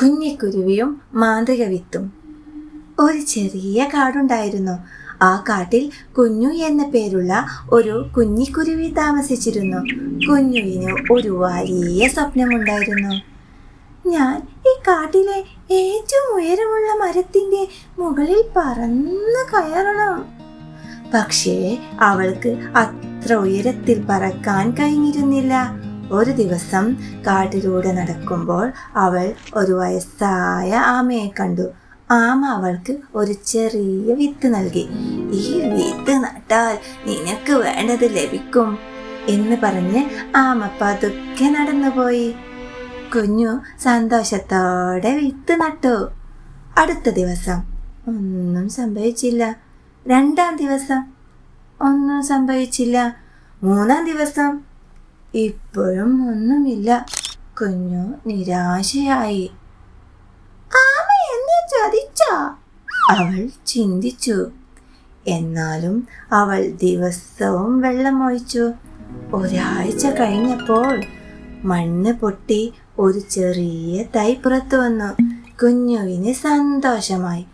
കുഞ്ഞിക്കുരുവിയും മാന്ത്രിക വിത്തും. ഒരു ചെറിയ കാടുണ്ടായിരുന്നു. ആ കാട്ടിൽ കുഞ്ഞു എന്ന പേരുള്ള ഒരു കുഞ്ഞിക്കുരുവി താമസിച്ചിരുന്നു. കുഞ്ഞുവിന് ഒരു വലിയ സ്വപ്നമുണ്ടായിരുന്നു. ഞാൻ ഈ കാട്ടിലെ ഏറ്റവും ഉയരമുള്ള മരത്തിന്റെ മുകളിൽ പറന്നു കയറണം. പക്ഷേ അവൾക്ക് അത്ര ഉയരത്തിൽ പറക്കാൻ കഴിഞ്ഞിരുന്നില്ല. ഒരു ദിവസം കാട്ടിലൂടെ നടക്കുമ്പോൾ അവൾ ഒരു വയസ്സായ ആമയെ കണ്ടു. ആമ അവൾക്ക് ഒരു ചെറിയ വിത്ത് നൽകി. ഈ വിത്ത് നട്ടാൽ നിനക്ക് വേണ്ടത് ലഭിക്കും എന്ന് പറഞ്ഞ് ആമ പതുക്കെ നടന്നുപോയി. കുഞ്ഞു സന്തോഷത്തോടെ വിത്ത് നട്ടു. അടുത്ത ദിവസം ഒന്നും സംഭവിച്ചില്ല. രണ്ടാം ദിവസം ഒന്നും സംഭവിച്ചില്ല. മൂന്നാം ദിവസം ഇപ്പോഴും ഒന്നുമില്ല. കുഞ്ഞു നിരാശയായി. ആമ എന്നെ ചതിച്ചോ? അവൾ ചിന്തിച്ചു. എന്നാലും അവൾ ദിവസവും വെള്ളമൊഴിച്ചു. ഒരാഴ്ച കഴിഞ്ഞപ്പോൾ മണ്ണ് പൊട്ടി ഒരു ചെറിയ തൈ പുറത്തു വന്നു. കുഞ്ഞുവിന് സന്തോഷമായി.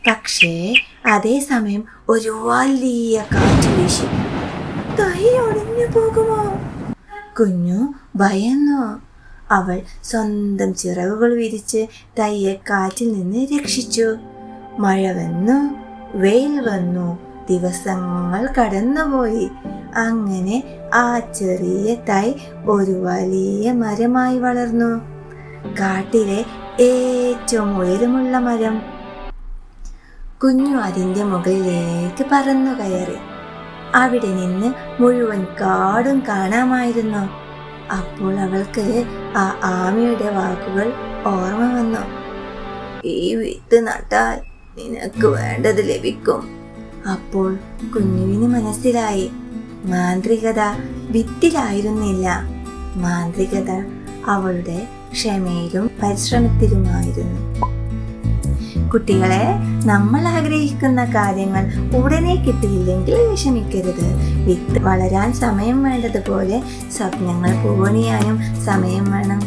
പക്ഷേ അതേസമയം ഒരു വലിയ കാറ്റ് വീശി. തൈ ഒടിഞ്ഞു പോകുമോ? കുഞ്ഞു ഭയന്നു. അവൾ സ്വന്തം ചിറകുകൾ വിരിച്ച് തൈയെ കാറ്റിൽ നിന്ന് രക്ഷിച്ചു. മഴ വന്നു, വെയിൽ വന്നു, ദിവസങ്ങൾ കടന്നുപോയി. അങ്ങനെ ആ ചെറിയ തൈ ഒരു വലിയ മരമായി വളർന്നു. കാട്ടിലെ ഏറ്റവും ഉയരമുള്ള മരം. കുഞ്ഞു അതിൻ്റെ മുകളിലേക്ക് പറന്നു കയറി. അവിടെ നിന്ന് മുഴുവൻ കാടും കാണാമായിരുന്നു. അപ്പോൾ അവൾക്ക് ആ ആമയുടെ വാക്കുകൾ ഓർമ്മ വന്നു. ഈ വിത്ത് നട്ടാൽ നിനക്ക് വേണ്ടത് ലഭിക്കും. അപ്പോൾ കുഞ്ഞുവിന് മനസ്സിലായി, മാന്ത്രികത വിത്തിലായിരുന്നില്ല. മാന്ത്രികത അവളുടെ ക്ഷമയിലും പരിശ്രമത്തിലുമായിരുന്നു. കുട്ടികളെ, നമ്മൾ ആഗ്രഹിക്കുന്ന കാര്യങ്ങൾ ഉടനെ കിട്ടിയില്ലെങ്കിൽ വിഷമിക്കരുത്. വിത്ത് വളരാൻ സമയം വേണ്ടതുപോലെ സ്വപ്നങ്ങൾ പൂവണിയാനും സമയം വേണം.